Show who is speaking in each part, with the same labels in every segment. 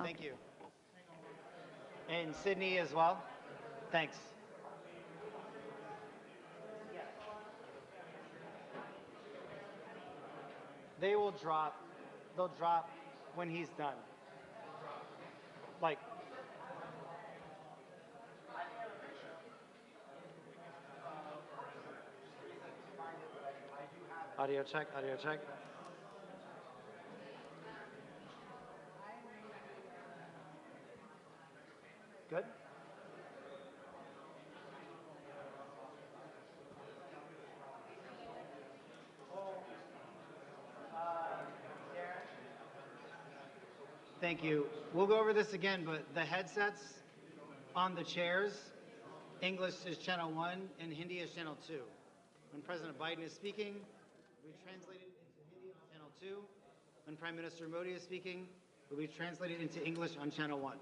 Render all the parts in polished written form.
Speaker 1: Thank you. And Sydney as well. Thanks. They will drop. They'll drop when he's done. Like, audio check, audio check. Good? Thank you. We'll go over this again, but the headsets on the chairs, English is channel 1 and Hindi is channel 2. When President Biden is speaking, we translate it into Hindi on channel 2. When Prime Minister Modi is speaking, it will be translated into English on channel 1.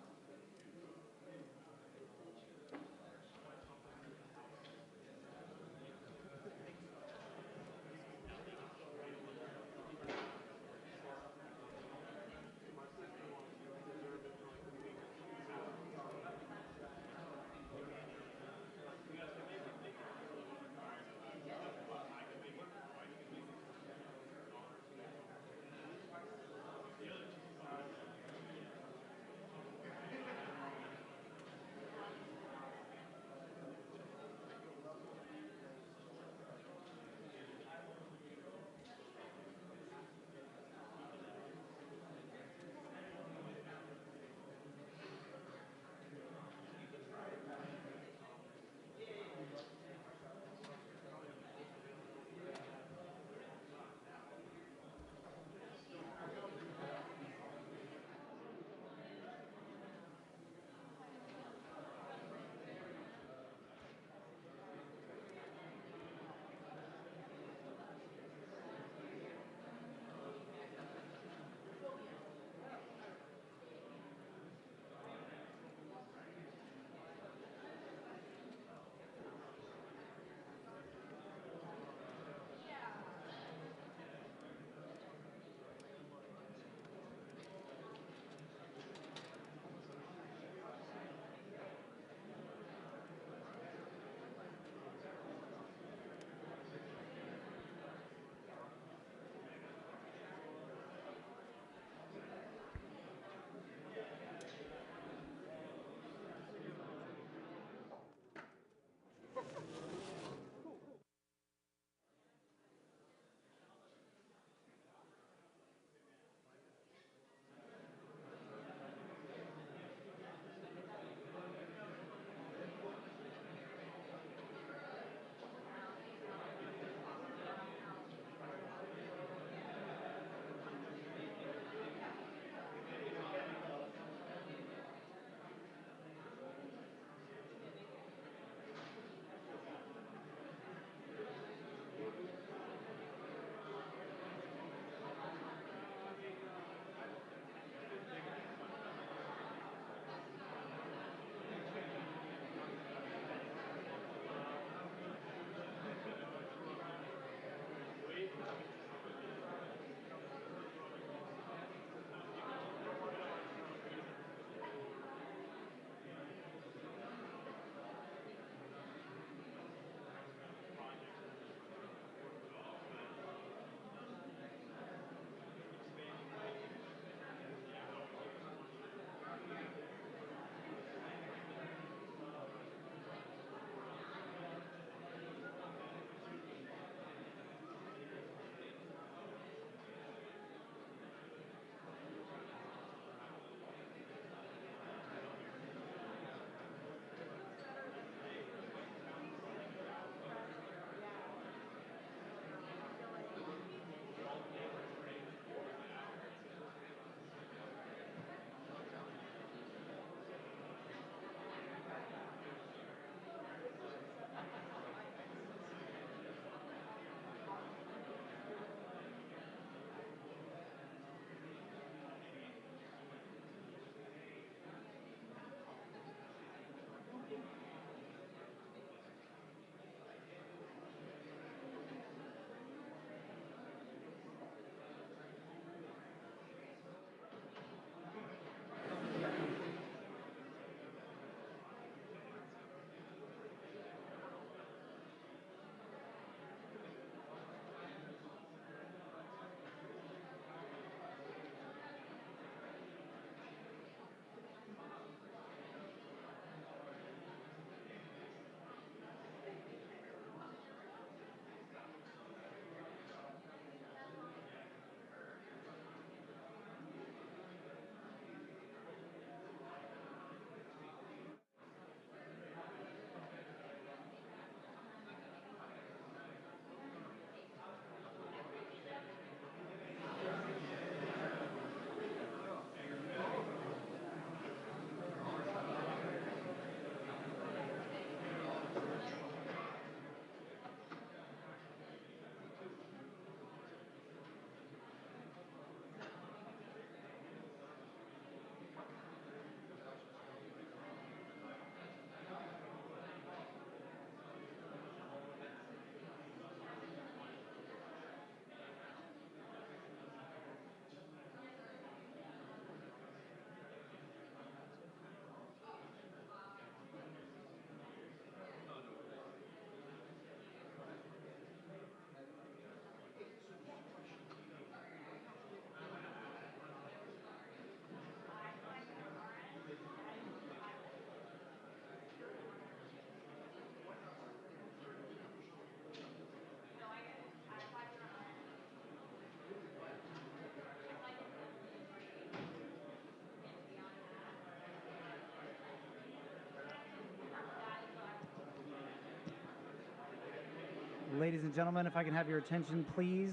Speaker 1: Ladies and gentlemen, if I can have your attention, please,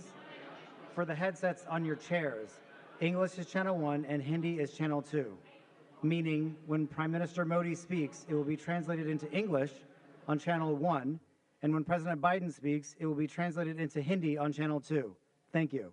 Speaker 1: for the headsets on your chairs. English is channel 1 and Hindi is channel 2, meaning when Prime Minister Modi speaks, it will be translated into English on channel 1, and when President Biden speaks, it will be translated into Hindi on channel 2. Thank you.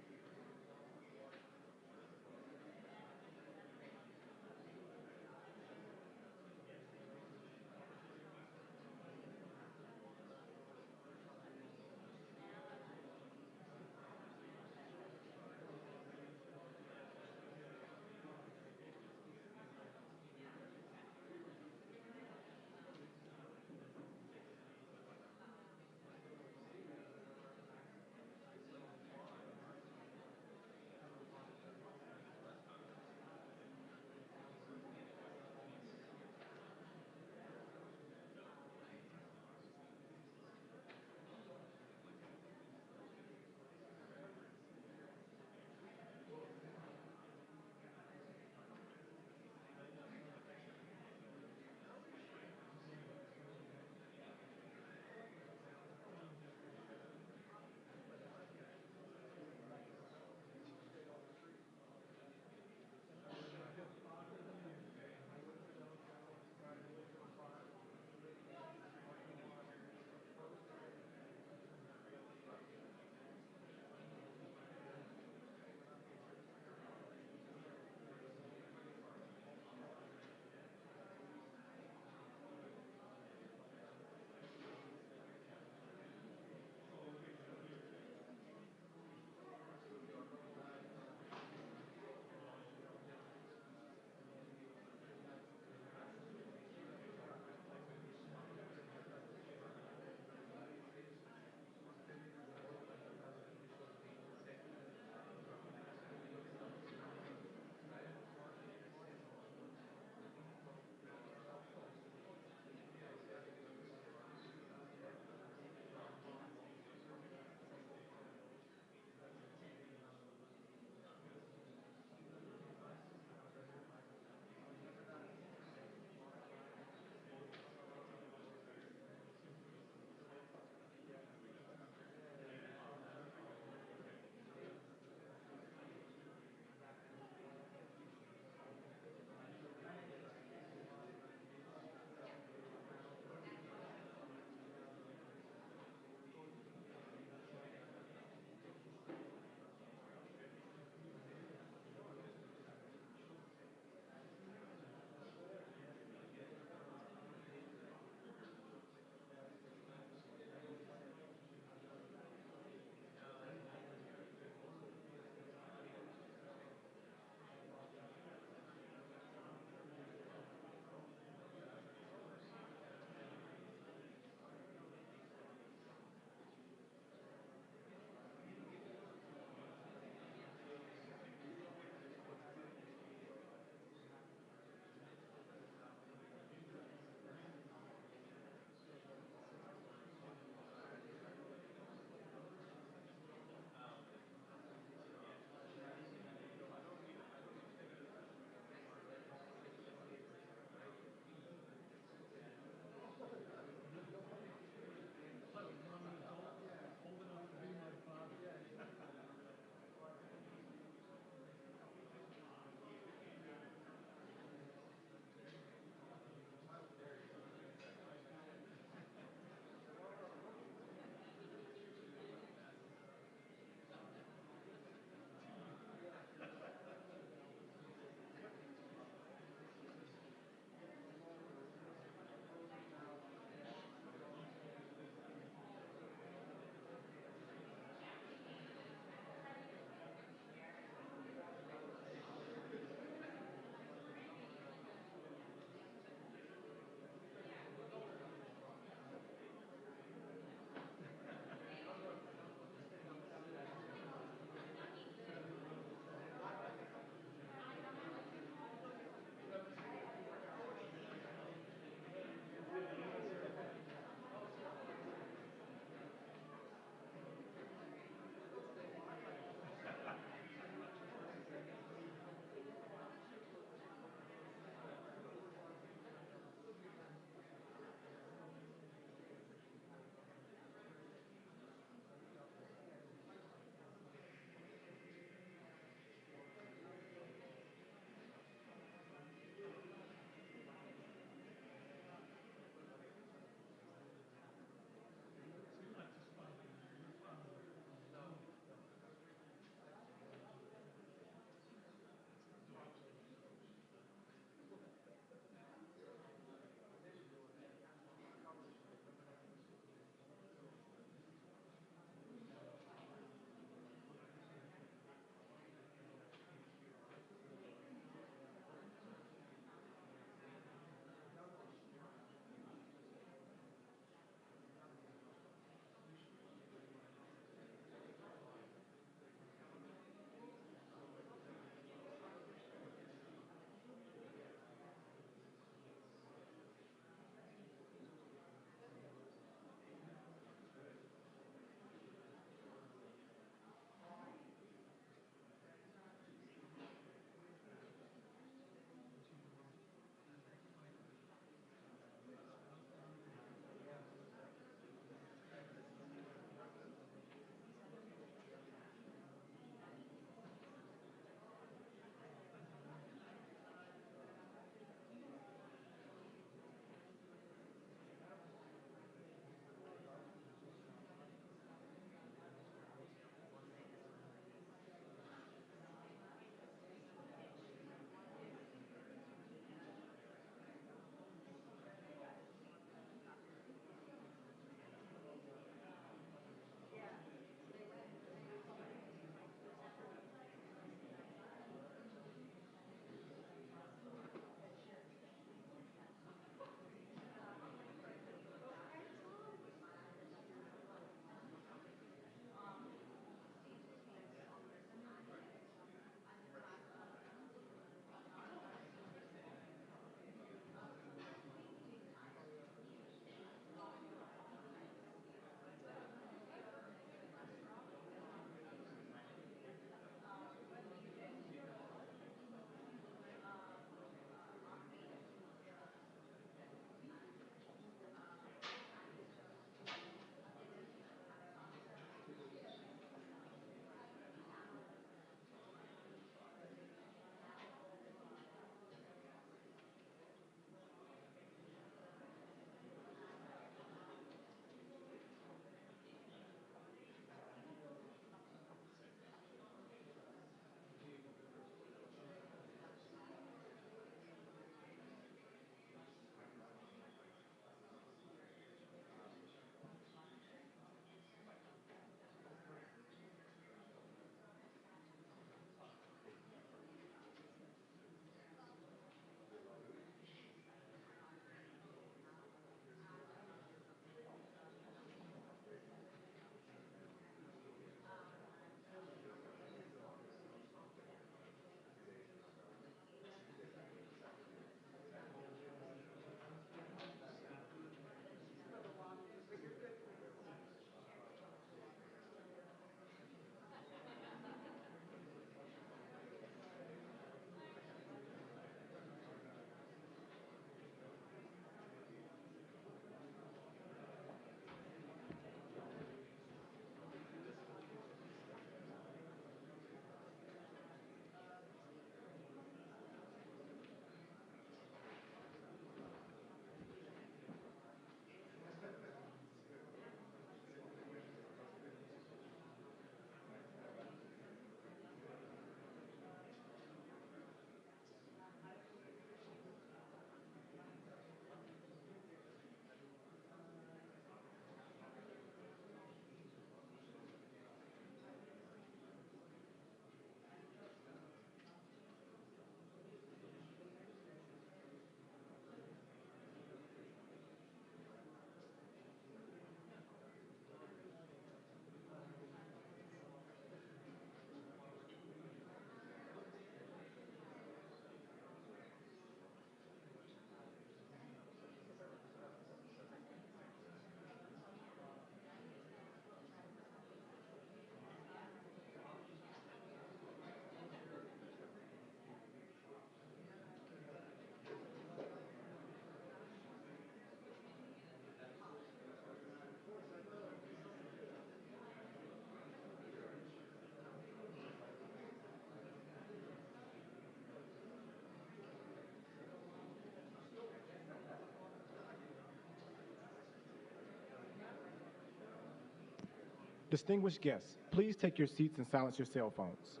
Speaker 2: Distinguished guests, please take your seats and silence your cell phones.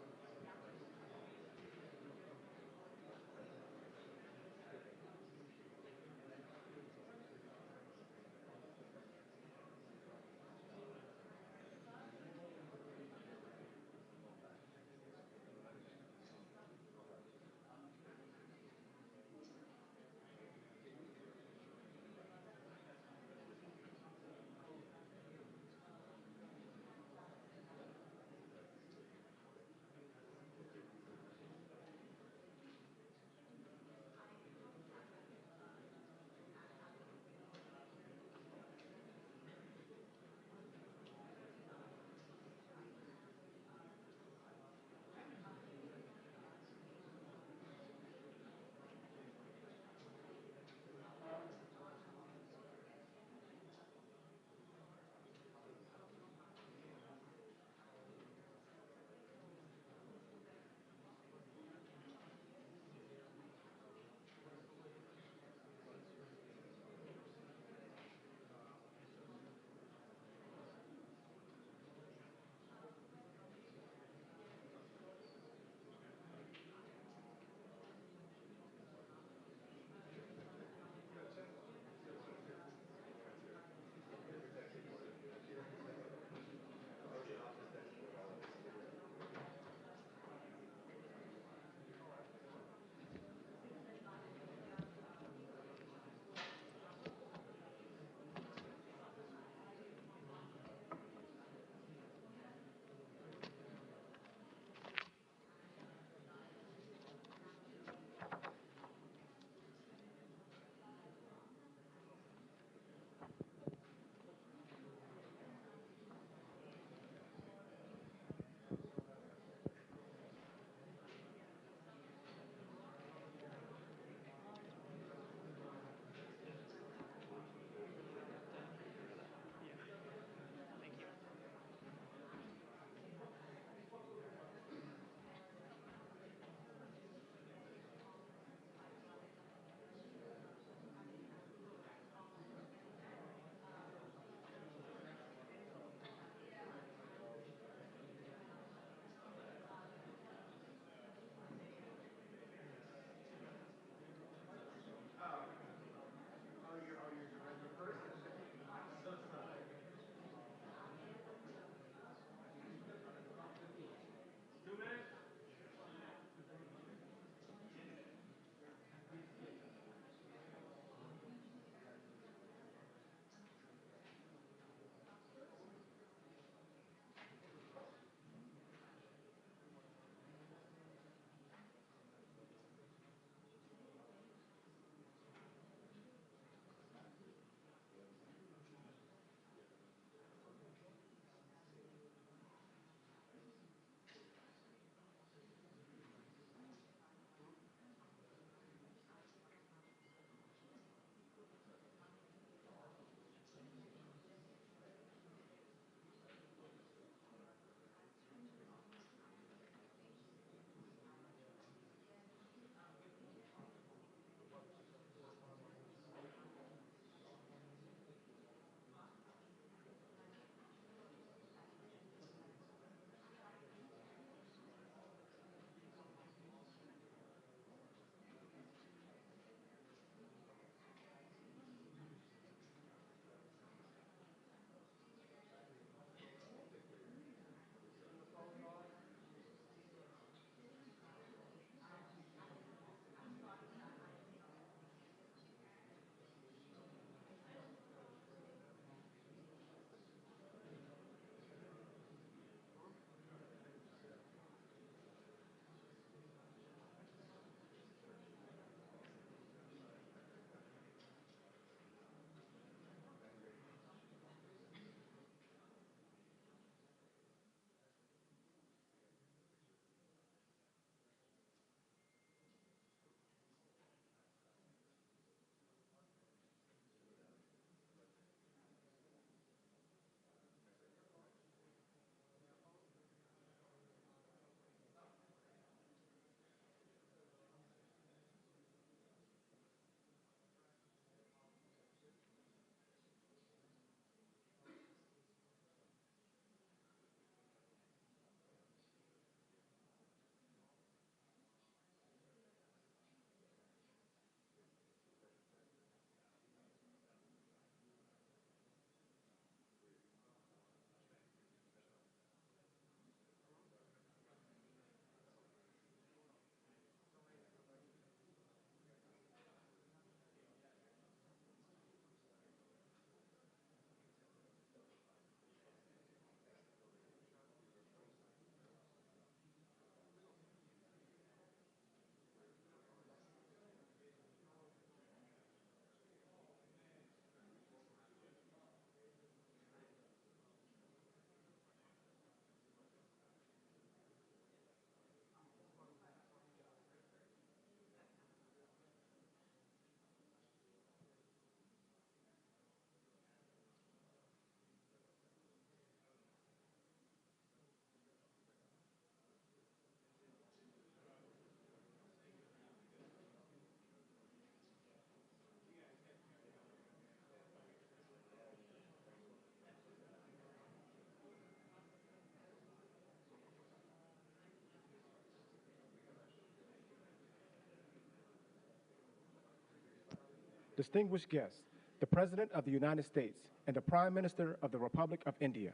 Speaker 2: distinguished guests, the President of the United States and the Prime Minister of the Republic of India.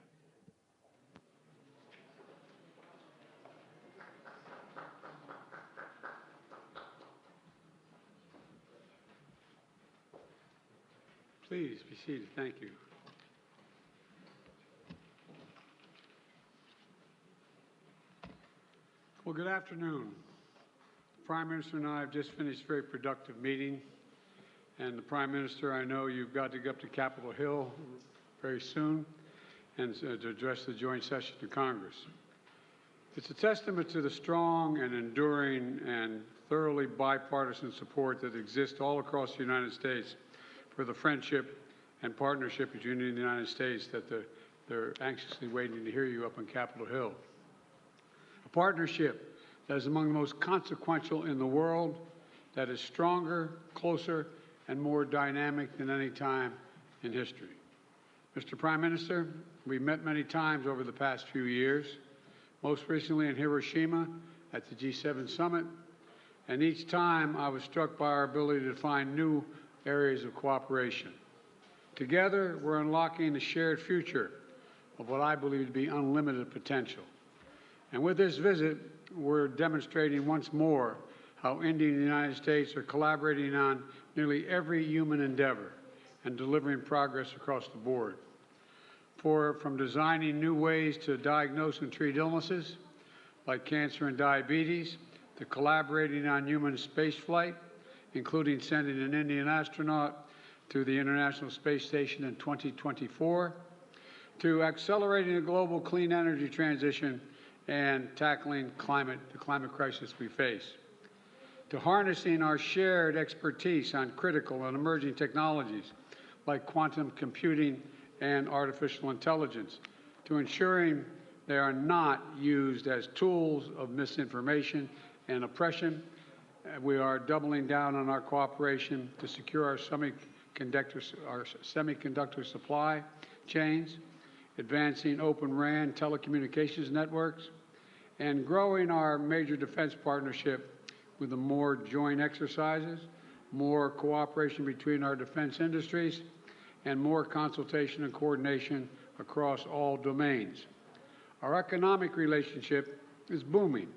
Speaker 3: Please be seated. Thank you. Well, good afternoon. The Prime Minister and I have just finished a very productive meeting. And the Prime Minister, I know you've got to go up to Capitol Hill very soon and to address the joint session of Congress. It's a testament to the strong and enduring and thoroughly bipartisan support that exists all across the United States for the friendship and partnership between India and the United States that they're anxiously waiting to hear you up on Capitol Hill. A partnership that is among the most consequential in the world, that is stronger, closer, and more dynamic than any time in history. Mr. Prime Minister, we've met many times over the past few years, most recently in Hiroshima at the G7 summit, and each time I was struck by our ability to find new areas of cooperation. Together, we're unlocking the shared future of what I believe to be unlimited potential. And with this visit, we're demonstrating once more how India and the United States are collaborating on nearly every human endeavor and delivering progress across the board. From designing new ways to diagnose and treat illnesses like cancer and diabetes, to collaborating on human spaceflight, including sending an Indian astronaut to the International Space Station in 2024, to accelerating the global clean energy transition and tackling the climate crisis we face, to harnessing our shared expertise on critical and emerging technologies like quantum computing and artificial intelligence, to ensuring they are not used as tools of misinformation and oppression. We are doubling down on our cooperation to secure our semiconductor supply chains, advancing Open RAN telecommunications networks, and growing our major defense partnership with the more joint exercises, more cooperation between our defense industries, and more consultation and coordination across all domains. Our economic relationship is booming.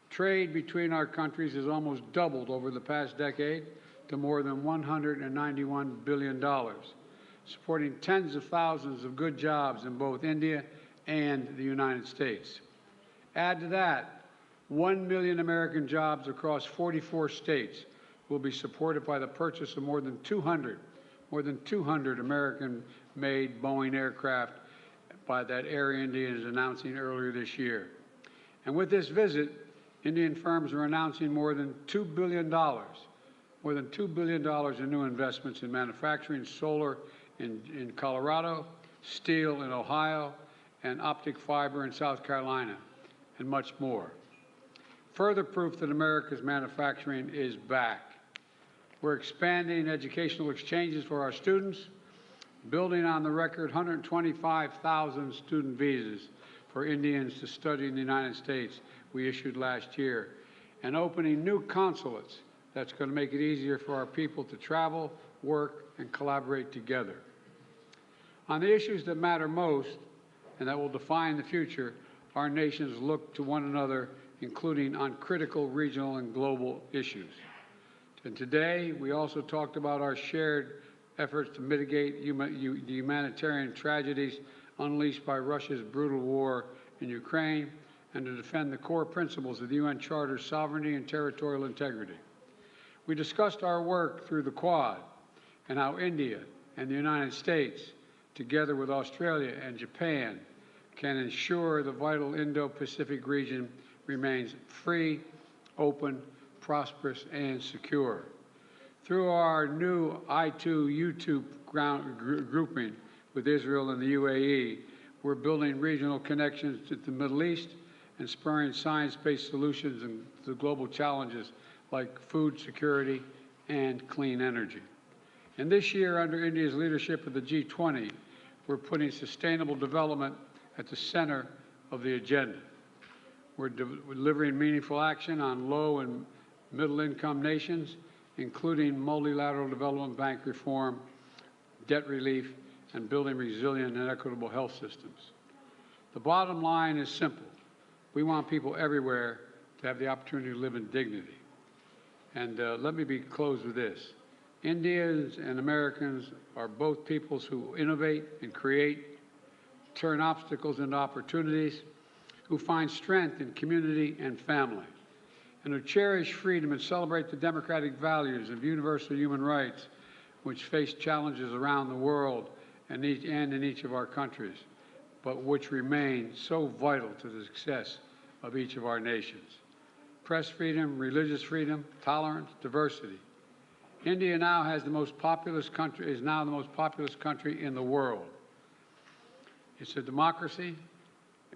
Speaker 3: Trade between our countries has almost doubled over the past decade to more than $191 billion, supporting tens of thousands of good jobs in both India and the United States. Add to that, 1 million American jobs across 44 states will be supported by the purchase of more than 200 American-made Boeing aircraft by that Air India is announcing earlier this year. And with this visit, Indian firms are announcing more than $2 billion in new investments in manufacturing, solar in Colorado, steel in Ohio, and optic fiber in South Carolina, and much more. Further proof that America's manufacturing is back. We're expanding educational exchanges for our students, building on the record 125,000 student visas for Indians to study in the United States we issued last year, and opening new consulates that's going to make it easier for our people to travel, work, and collaborate together. On the issues that matter most and that will define the future, our nations look to one another, including on critical regional and global issues. And today, we also talked about our shared efforts to mitigate the humanitarian tragedies unleashed by Russia's brutal war in Ukraine and to defend the core principles of the UN Charter's sovereignty and territorial integrity. We discussed our work through the Quad and how India and the United States, together with Australia and Japan, can ensure the vital Indo-Pacific region remains free, open, prosperous, and secure. Through our new I2U2 grouping with Israel and the UAE, we're building regional connections to the Middle East and spurring science-based solutions to global challenges like food security and clean energy. And this year, under India's leadership of the G20, we're putting sustainable development at the center of the agenda. We're delivering meaningful action on low and middle-income nations including multilateral development bank reform, debt relief, and building resilient and equitable health systems. The bottom line is simple. We want people everywhere to have the opportunity to live in dignity. And let me close with this. Indians and Americans are both peoples who innovate and create, turn obstacles into opportunities, who find strength in community and family, and who cherish freedom and celebrate the democratic values of universal human rights which face challenges around the world and in each of our countries, but which remain so vital to the success of each of our nations. Press freedom, religious freedom, tolerance, diversity. India now has the most populous country, is now the most populous country in the world. It's a democracy.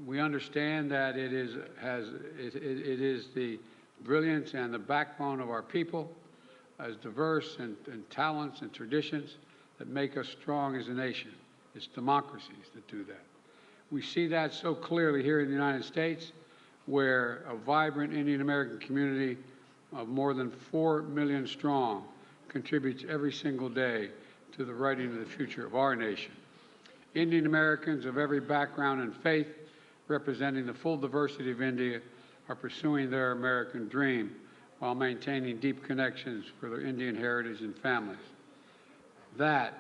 Speaker 3: We understand that it is the brilliance and the backbone of our people, as diverse and talents and traditions that make us strong as a nation. It's democracies that do that. We see that so clearly here in the United States, where a vibrant Indian American community of more than 4 million strong contributes every single day to the writing of the future of our nation. Indian Americans of every background and faith, representing the full diversity of India, are pursuing their American dream while maintaining deep connections for their Indian heritage and families. That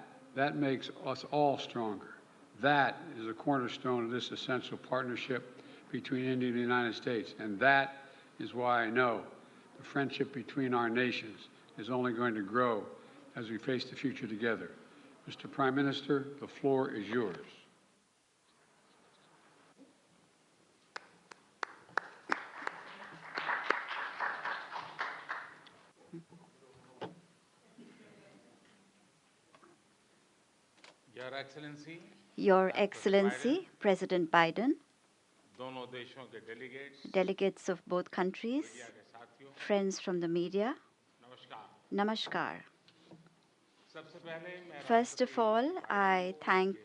Speaker 3: makes us all stronger. That is a cornerstone of this essential partnership between India and the United States. And that is why I know the friendship between our nations is only going to grow as we face the future together. Mr. Prime Minister, the floor is yours.
Speaker 4: Your Excellency, President Biden,
Speaker 5: दोनों देशों के delegates,
Speaker 4: delegates of both countries,
Speaker 5: media के साथियों,
Speaker 4: friends from the media,
Speaker 5: नमस्कार।
Speaker 4: namaskar.
Speaker 5: सबसे पहले मैं
Speaker 4: First of all, I thank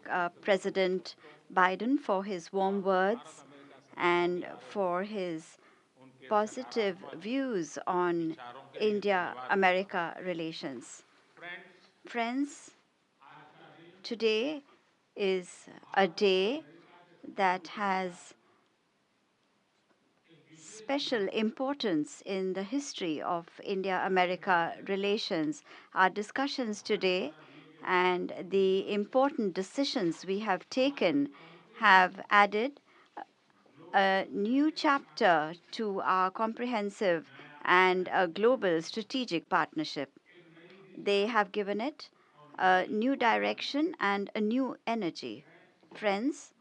Speaker 4: President Biden for his warm words and for his positive views on India-America relations. Friends, today is a day that has special importance in the history of India-America relations. Our discussions today and the important decisions we have taken have added a new chapter to our comprehensive and a global strategic partnership. They have given it a new direction and a new energy. Friends,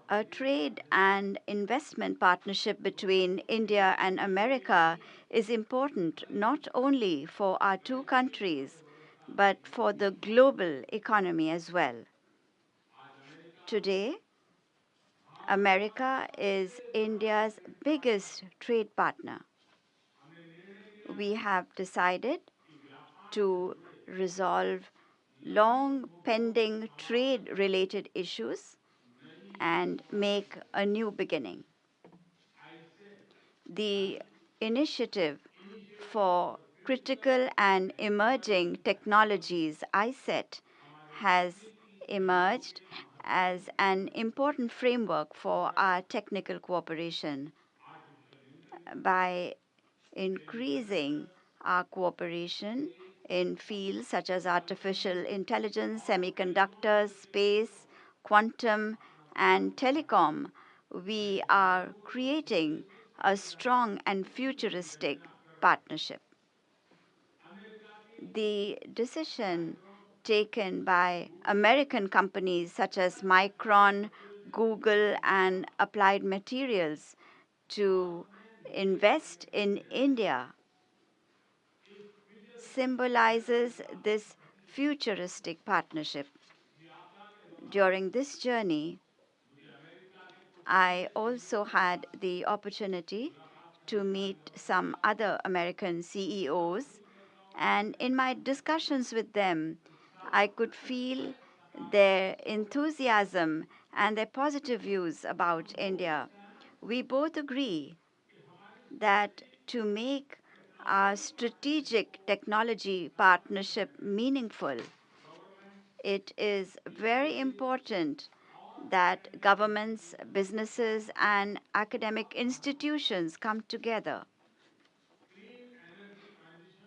Speaker 4: a trade and investment partnership between India and America is important not only for our two countries, but for the global economy as well. Today, America is India's biggest trade partner. We have decided to resolve long pending trade-related issues and make a new beginning. The initiative for critical and emerging technologies, ICET, has emerged as an important framework for our technical cooperation. By increasing our cooperation in fields such as artificial intelligence, semiconductors, space, quantum, and telecom, we are creating a strong and futuristic partnership. The decision taken by American companies such as Micron, Google, and Applied Materials to invest in India symbolizes this futuristic partnership. During this journey, I also had the opportunity to meet some other American CEOs, and in my discussions with them, I could feel their enthusiasm and their positive views about India. We both agree that to make our strategic technology partnership meaningful. It is very important that governments, businesses, and academic institutions come together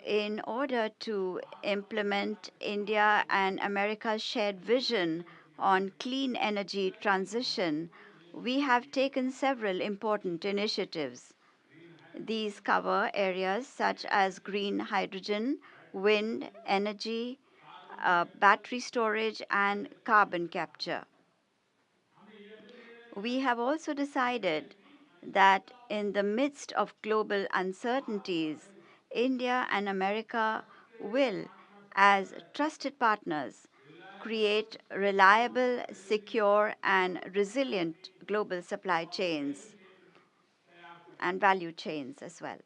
Speaker 4: in order to implement India and America's shared vision on clean energy transition. We have taken several important initiatives. These cover areas such as green hydrogen, wind energy, battery storage, and carbon capture. We have also decided that in the midst of global uncertainties, India and America will, as trusted partners, create reliable, secure, and resilient global supply chains and value chains as well.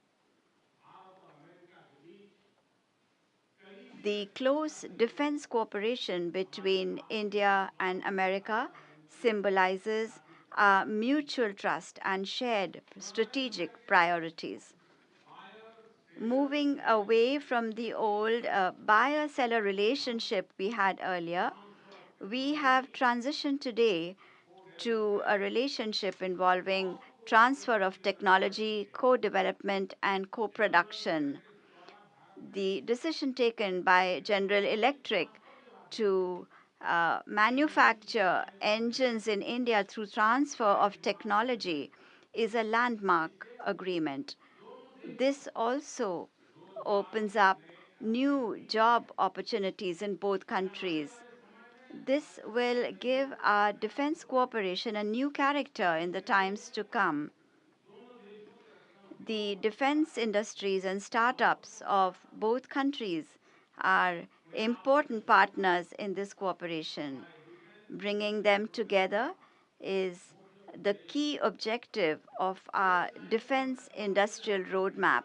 Speaker 4: The close defense cooperation between India and America symbolizes our mutual trust and shared strategic priorities. Moving away from the old buyer seller relationship we had earlier, we have transitioned today to a relationship involving transfer of technology, co development, and co production. The decision taken by General Electric to manufacture engines in India through transfer of technology is a landmark agreement. This also opens up new job opportunities in both countries. This will give our defense cooperation a new character in the times to come. The defense industries and startups of both countries are important partners in this cooperation. Bringing them together is the key objective of our defense industrial roadmap.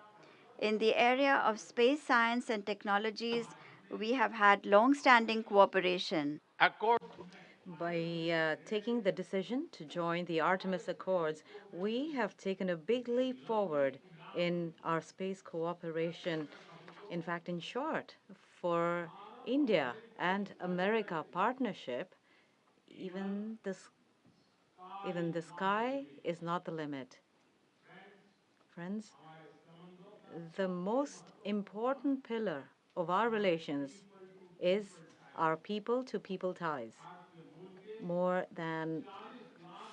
Speaker 4: In the area of space science and technologies, we have had long standing cooperation.
Speaker 6: By taking the decision to join the Artemis Accords, we have taken a big leap forward in our space cooperation. In fact, in short, for India and America partnership, even the sky is not the limit. Friends, the most important pillar of our relations is our people to people ties. More than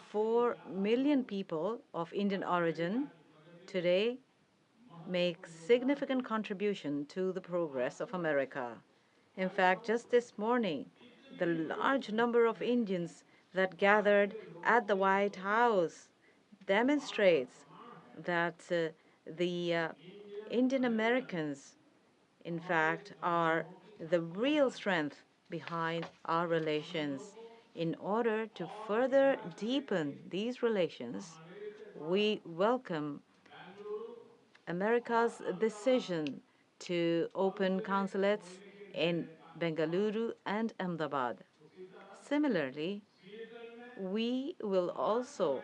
Speaker 6: 4 million people of Indian origin today make significant contribution to the progress of America. In fact, just this morning, the large number of Indians that gathered at the White House demonstrates that the Indian Americans, in fact, are the real strength behind our relations. In order to further deepen these relations, we welcome America's decision to open consulates in Bengaluru and Ahmedabad. Similarly, we will also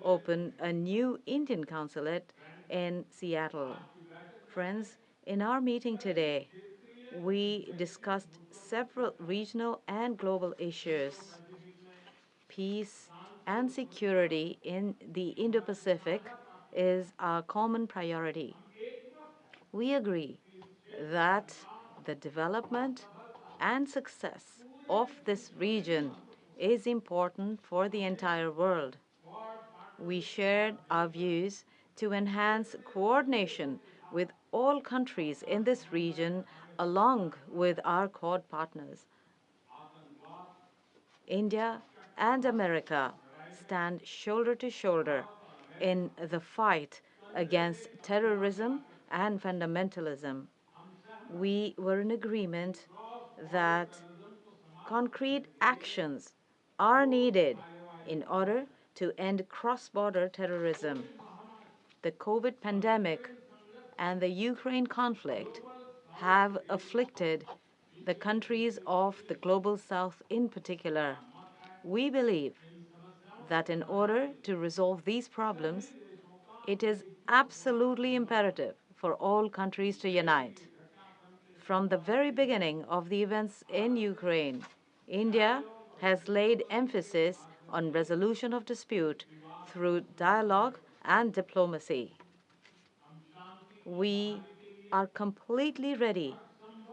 Speaker 6: open a new Indian consulate in Seattle. Friends, in our meeting today, we discussed several regional and global issues. Peace and security in the Indo-Pacific is a common priority. We agree that the development and success of this region is important for the entire world. We shared our views to enhance coordination with all countries in this region along with our Quad partners. India and America stand shoulder to shoulder in the fight against terrorism and fundamentalism. We were in agreement that concrete actions are needed in order to end cross-border terrorism. The COVID pandemic and the Ukraine conflict have afflicted the countries of the Global South in particular. We believe that in order to resolve these problems, it is absolutely imperative for all countries to unite. From the very beginning of the events in Ukraine, India has laid emphasis on resolution of dispute through dialogue and diplomacy. We are completely ready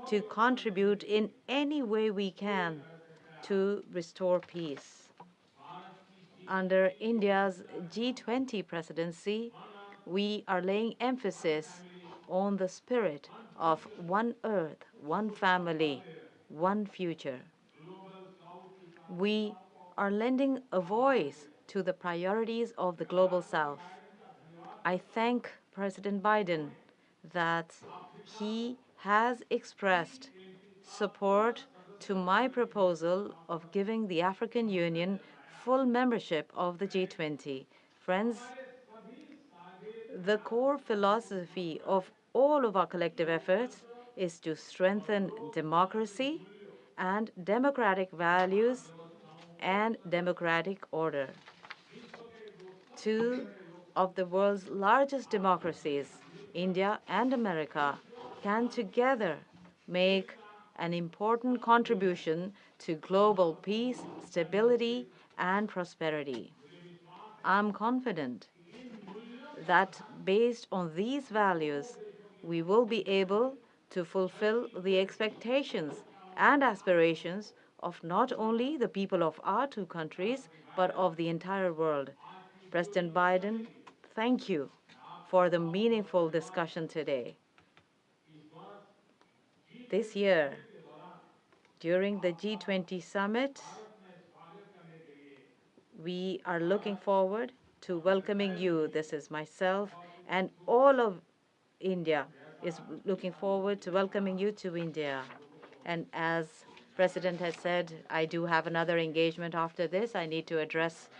Speaker 6: to contribute in any way we can to restore peace. Under India's G20 presidency, we are laying emphasis on the spirit of one earth, one family, one future. We are lending a voice to the priorities of the global south. I thank President Biden that he has expressed support to my proposal of giving the African Union full membership of the G20. Friends, the core philosophy of all of our collective efforts is to strengthen democracy and democratic values and democratic order. Two of the world's largest democracies, India and America, can together make an important contribution to global peace, stability, and prosperity. I'm confident that based on these values, we will be able to fulfill the expectations and aspirations of not only the people of our two countries, but of the entire world. President Biden, thank you for the meaningful discussion today. This year, during the G20 summit, we are looking forward to welcoming you. This is myself, and all of India is looking forward to welcoming you to India. And as President has said, I do have another engagement after this. I need to address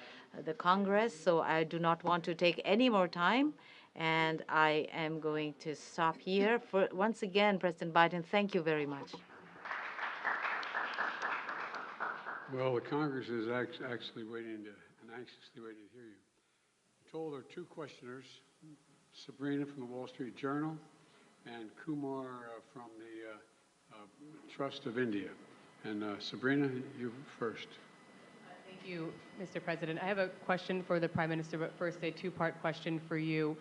Speaker 6: the Congress, so I do not want to take any more time. And I am going to stop here. Once again, President Biden, thank you very much.
Speaker 3: Well, the Congress is actually waiting and anxiously waiting to hear you. I'm told there are two questioners, Sabrina from the Wall Street Journal and Kumar from the Trust of India. And Sabrina, you first.
Speaker 7: Thank you, Mr. President. I have a question for the Prime Minister, but first a two-part question for you.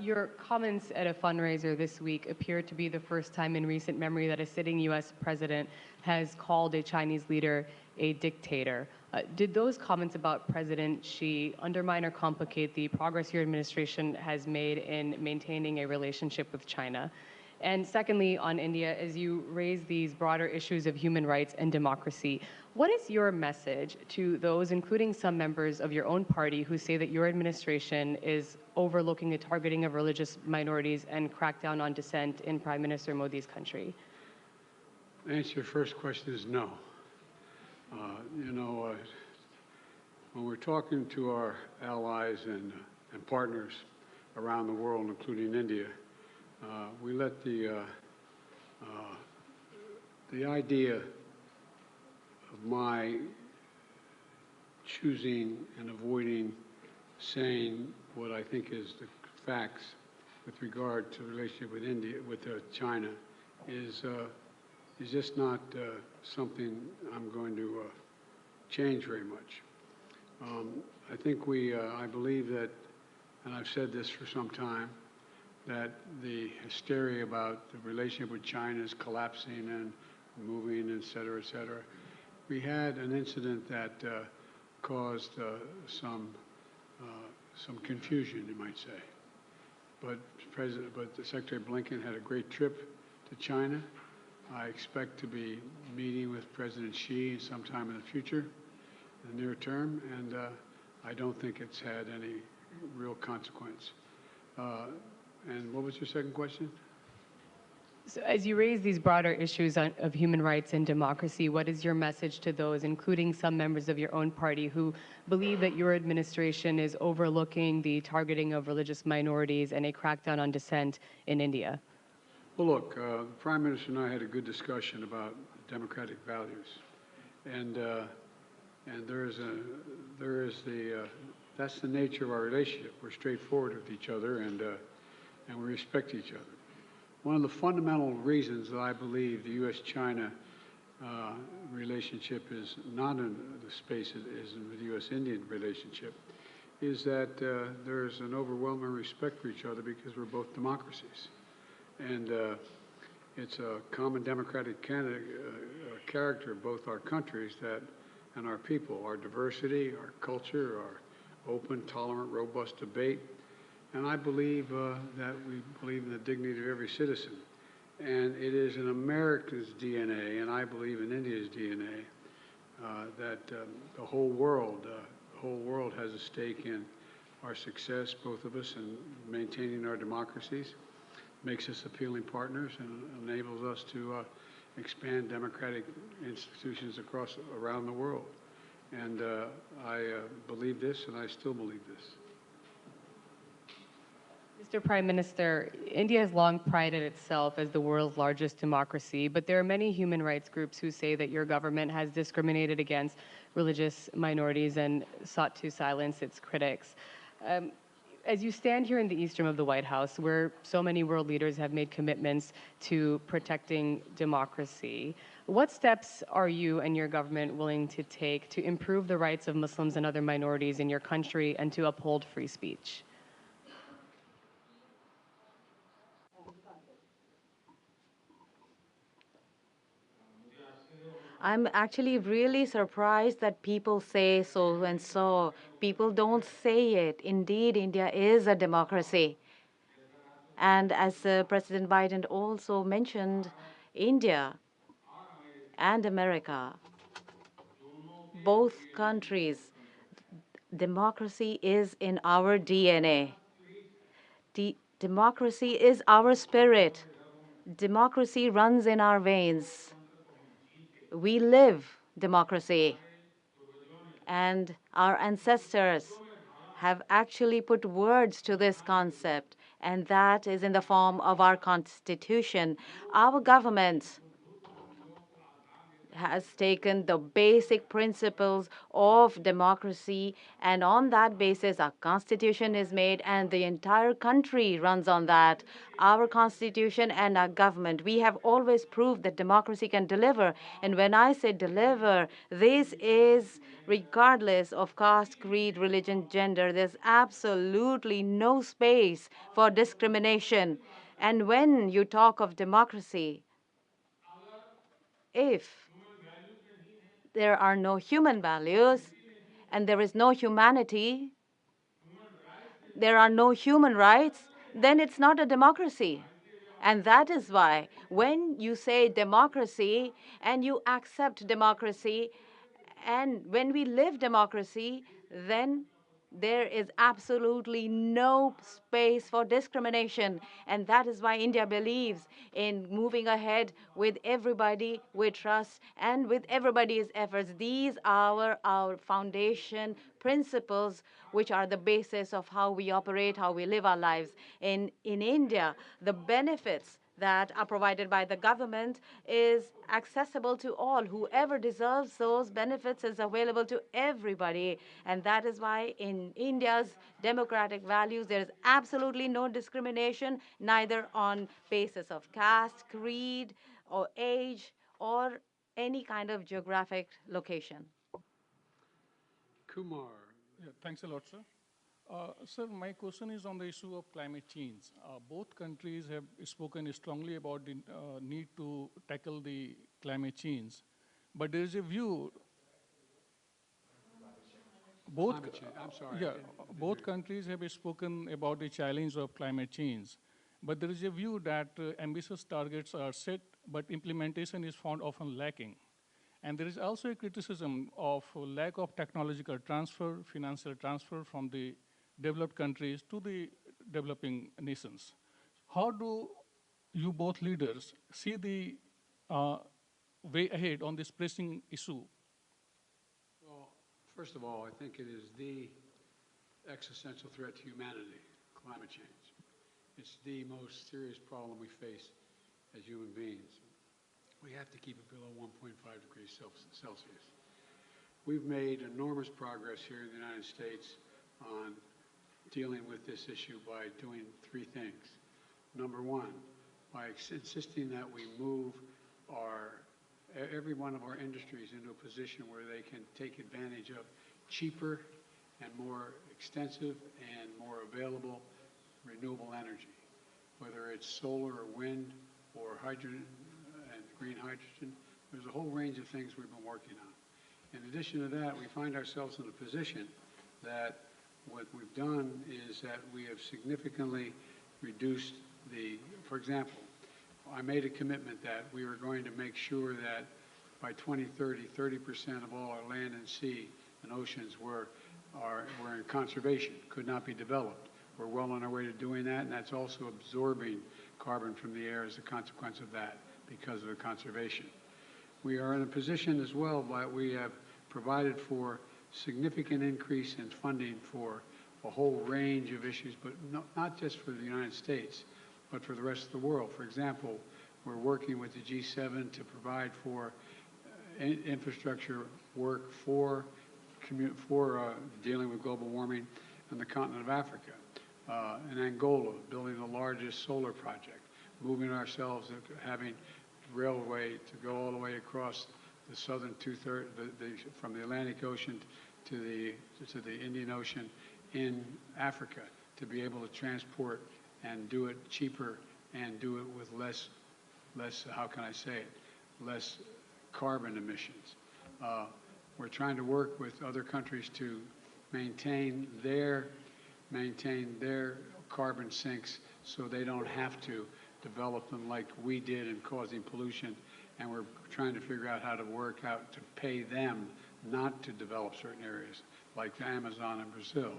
Speaker 7: Your comments at a fundraiser this week appear to be the first time in recent memory that a sitting U.S. president has called a Chinese leader a dictator. Did those comments about President Xi undermine or complicate the progress your administration has made in maintaining a relationship with China? And secondly, on India, as you raise these broader issues of human rights and democracy, what is your message to those, including some members of your own party, who say that your administration is overlooking the targeting of religious minorities and crackdown on dissent in Prime Minister Modi's country?
Speaker 3: The answer to your first question is no. When we're talking to our allies and partners around the world, including India, we let the idea of my choosing and avoiding saying what I think is the facts with regard to the relationship with India, with China, is just not something I'm going to change very much. I think I believe that, and I've said this for some time, that the hysteria about the relationship with China is collapsing and moving, et cetera, et cetera. We had an incident that caused some confusion, you might say. But Secretary Blinken had a great trip to China. I expect to be meeting with President Xi sometime in the future, in the near term, and I don't think it's had any real consequence. And what was your second question?
Speaker 7: So as you raise these broader issues of human rights and democracy, what is your message to those, including some members of your own party, who believe that your administration is overlooking the targeting of religious minorities and a crackdown on dissent in India?
Speaker 3: Well, look, the Prime Minister and I had a good discussion about democratic values, and that's the nature of our relationship. We're straightforward with each other, and and we respect each other. One of the fundamental reasons that I believe the U.S.-China relationship is not in the space it is in the U.S.-Indian relationship is that there's an overwhelming respect for each other because we're both democracies. And it's a common democratic character of both our countries and our people, our diversity, our culture, our open, tolerant, robust debate. And I believe that we believe in the dignity of every citizen. And it is in America's DNA, and I believe in India's DNA, that the whole world has a stake in our success, both of us, in maintaining our democracies, makes us appealing partners, and enables us to expand democratic institutions around the world. And I believe this, and I still believe this.
Speaker 7: Mr. Prime Minister, India has long prided itself as the world's largest democracy, but there are many human rights groups who say that your government has discriminated against religious minorities and sought to silence its critics. As you stand here in the east room of the White House, where so many world leaders have made commitments to protecting democracy, what steps are you and your government willing to take to improve the rights of Muslims and other minorities in your country and to uphold free speech?
Speaker 6: I'm actually really surprised that people say so and so. People don't say it. Indeed, India is a democracy. And as President Biden also mentioned, India and America, both countries, democracy is in our DNA. Democracy is our spirit. Democracy runs in our veins. We live democracy. And our ancestors have actually put words to this concept, and that is in the form of our Constitution. Our government has taken the basic principles of democracy, and on that basis, our constitution is made, and the entire country runs on that. Our constitution and our government, we have always proved that democracy can deliver. And when I say deliver, this is regardless of caste, creed, religion, gender. There's absolutely no space for discrimination. And when you talk of democracy, if there are no human values, and there is no humanity, there are no human rights, then it's not a democracy. And that is why when you say democracy and you accept democracy, and when we live democracy, then there is absolutely no space for discrimination. And that is why India believes in moving ahead with everybody with trust and with everybody's efforts. These are our foundation principles, which are the basis of how we operate, how we live our lives. In India, the benefits that are provided by the government is accessible to all. Whoever deserves those benefits is available to everybody. And that is why in India's democratic values, there is absolutely no discrimination, neither on basis of caste, creed, or age, or any kind of geographic location.
Speaker 3: Kumar.
Speaker 8: Yeah, thanks a lot, sir. Sir, my question is on the issue of climate change. Both countries have spoken strongly about the need to tackle the climate change, but there is a view. Both,
Speaker 3: Climate change. I'm sorry.
Speaker 8: yeah,
Speaker 3: I didn't
Speaker 8: both
Speaker 3: hear.
Speaker 8: countries have spoken about the challenge of climate change, but there is a view that ambitious targets are set, but implementation is found often lacking. And there is also a criticism of lack of technological transfer, financial transfer from the developed countries to the developing nations. How do you both leaders see the way ahead on this pressing issue?
Speaker 3: Well, first of all, I think it is the existential threat to humanity, climate change. It's the most serious problem we face as human beings. We have to keep it below 1.5 degrees Celsius. We've made enormous progress here in the United States on dealing with this issue by doing three things. Number one, by insisting that we move every one of our industries into a position where they can take advantage of cheaper and more extensive and more available renewable energy, whether it's solar or wind or hydrogen and green hydrogen. There's a whole range of things we've been working on. In addition to that, we find ourselves in a position that what we've done is that we have significantly reduced for example, I made a commitment that we were going to make sure that by 2030, 30% of all our land and sea and oceans were in conservation, could not be developed. We're well on our way to doing that, and that's also absorbing carbon from the air as a consequence of that because of the conservation. We are in a position as well that we have provided for significant increase in funding for a whole range of issues, but not just for the United States, but for the rest of the world. For example, we're working with the G7 to provide for infrastructure work for dealing with global warming on the continent of Africa. In Angola, building the largest solar project, moving ourselves, having railway to go all the way across the southern two-thirds, from the Atlantic Ocean to the Indian Ocean in Africa, to be able to transport and do it cheaper and do it with less, how can I say it, less carbon emissions. We're trying to work with other countries to maintain their carbon sinks so they don't have to develop them like we did in causing pollution. And we're trying to figure out how to work out to pay them not to develop certain areas like the Amazon and Brazil.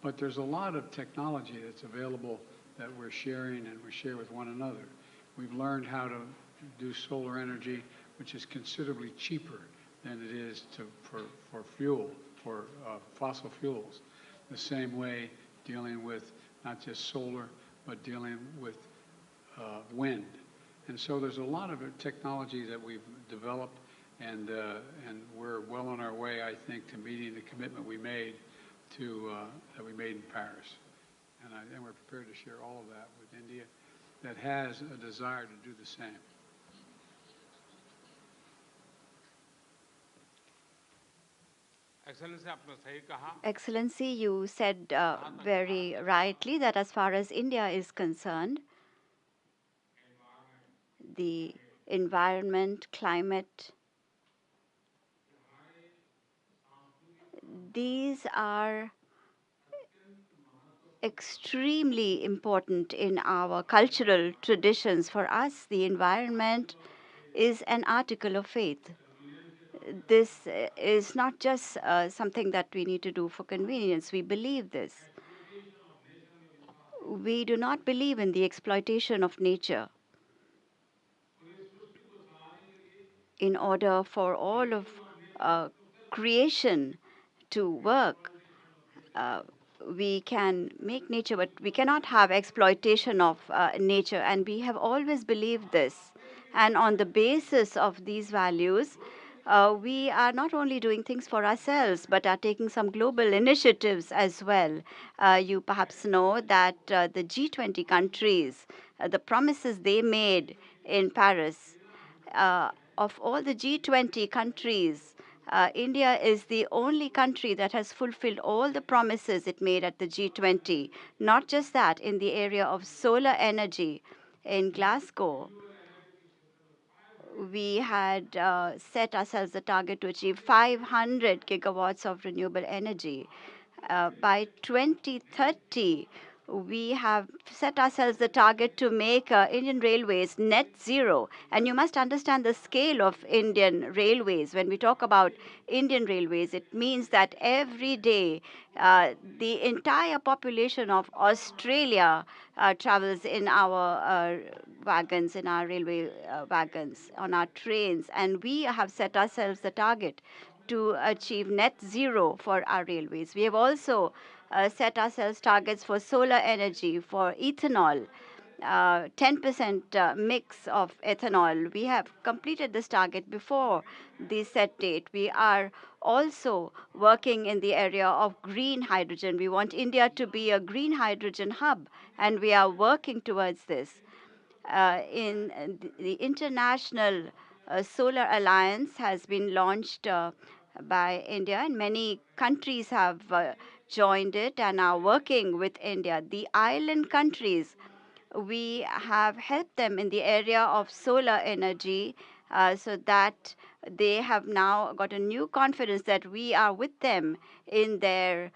Speaker 3: But there's a lot of technology that's available that we're sharing and we share with one another. We've learned how to do solar energy, which is considerably cheaper than it is for fossil fuels. The same way dealing with not just solar, but dealing with wind. And so there's a lot of technology that we've developed, and we're well on our way, I think, to meeting the commitment we made that we made in Paris. And we're prepared to share all of that with India that has a desire to do the same.
Speaker 4: Excellency, you said very rightly that as far as India is concerned, the environment, climate, these are extremely important in our cultural traditions. For us, the environment is an article of faith. This is not just something that we need to do for convenience. We believe this. We do not believe in the exploitation of nature. In order for all of creation to work, we can make nature, but we cannot have exploitation of nature. And we have always believed this. And on the basis of these values, we are not only doing things for ourselves, but are taking some global initiatives as well. You perhaps know that the G20 countries, the promises they made in Paris, of all the G20 countries, India is the only country that has fulfilled all the promises it made at the G20. Not just that, in the area of solar energy in Glasgow, we had set ourselves the target to achieve 500 gigawatts of renewable energy. By 2030, we have set ourselves the target to make Indian Railways net zero. And you must understand the scale of Indian Railways. When we talk about Indian Railways, it means that every day the entire population of Australia travels in our wagons, in our railway wagons, on our trains. And we have set ourselves the target to achieve net zero for our railways. We have also set ourselves targets for solar energy, for ethanol. 10% mix of ethanol. We have completed this target before the set date. We are also working in the area of green hydrogen. We want India to be a green hydrogen hub, and we are working towards this. In the International Solar Alliance has been launched by India, and many countries have joined it and are working with India. The island countries, we have helped them in the area of solar energy so that they have now got a new confidence that we are with them in their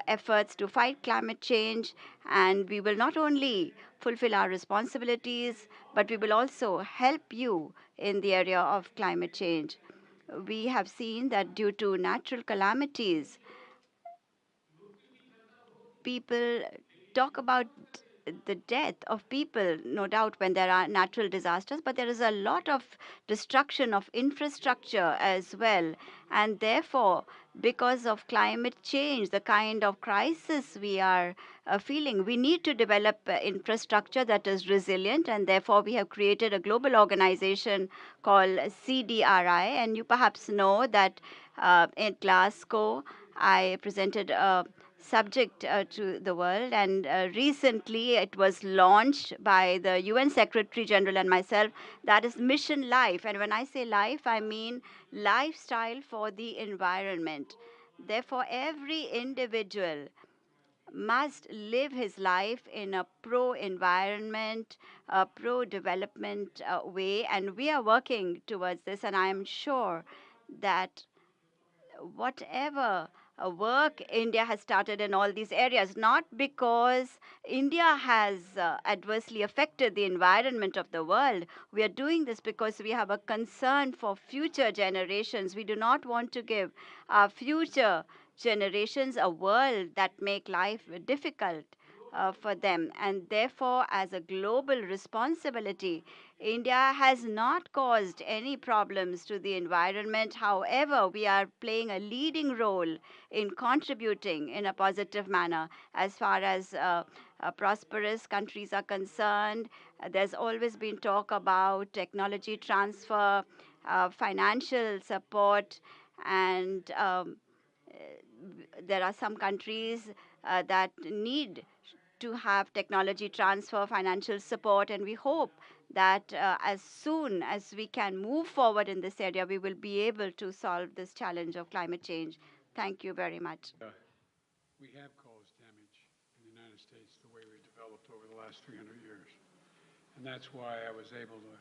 Speaker 4: efforts to fight climate change. And we will not only fulfill our responsibilities, but we will also help you in the area of climate change. We have seen that due to natural calamities, people talk about the death of people, no doubt, when there are natural disasters, but there is a lot of destruction of infrastructure as well. And therefore, because of climate change, the kind of crisis we are feeling, we need to develop infrastructure that is resilient. And therefore, we have created a global organization called CDRI. And you perhaps know that in Glasgow, I presented a subject to the world, and recently it was launched by the UN Secretary General and myself. That is Mission Life, and when I say life, I mean lifestyle for the environment. Therefore, every individual must live his life in a pro-environment, a pro-development way, and we are working towards this, and I am sure that whatever work India has started in all these areas, not because India has adversely affected the environment of the world. We are doing this because we have a concern for future generations. We do not want to give our future generations a world that make life difficult for them. And therefore, as a global responsibility, India has not caused any problems to the environment. However, we are playing a leading role in contributing in a positive manner as far as prosperous countries are concerned. There's always been talk about technology transfer, financial support, and there are some countries that need to have technology transfer, financial support, and we hope that as soon as we can move forward in this area, we will be able to solve this challenge of climate change. Thank you very much.
Speaker 3: We have caused damage in the United States the way we developed over the last 300 years. And that's why I was able to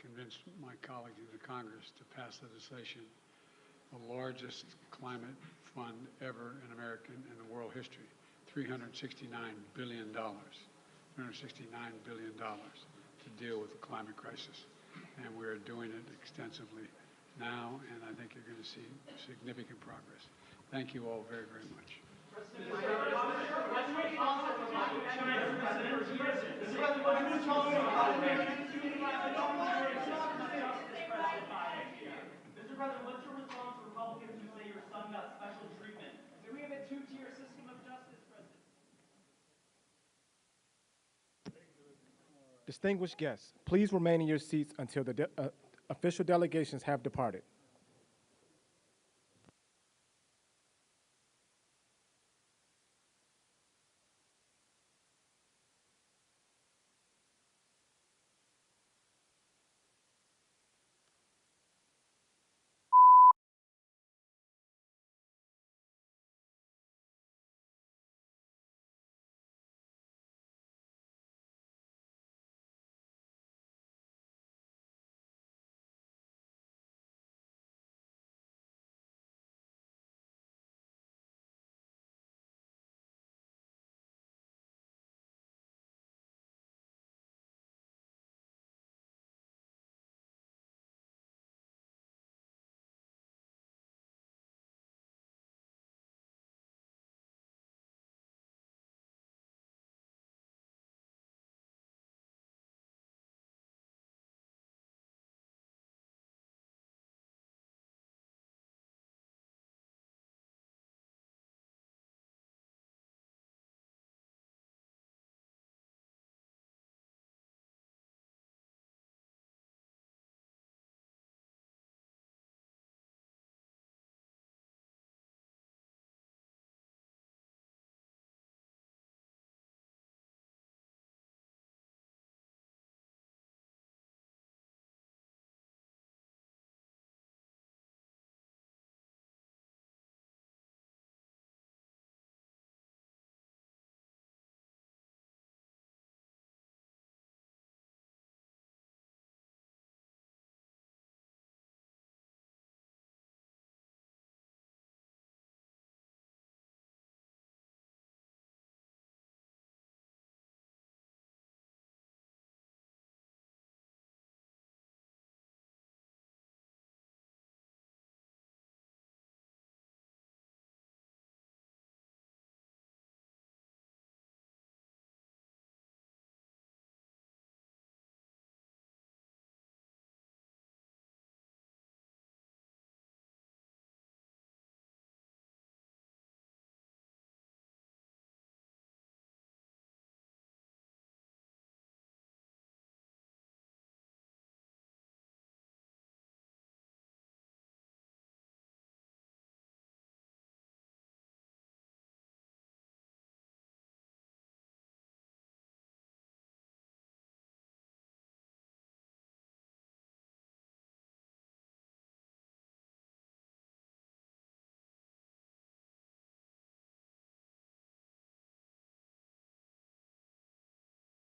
Speaker 3: convince my colleagues in the Congress to pass legislation, the largest climate fund ever in American and the world history, $369 billion. $369 billion to deal with the climate crisis. And we're doing it extensively now, and I think you're going to see significant progress. Thank you all very, very much.
Speaker 9: Mr. President, what's your response to Republicans who say your son got special treatment? Do we have a two-tier system of justice, President?
Speaker 2: Distinguished guests, please remain in your seats until the official delegations have departed.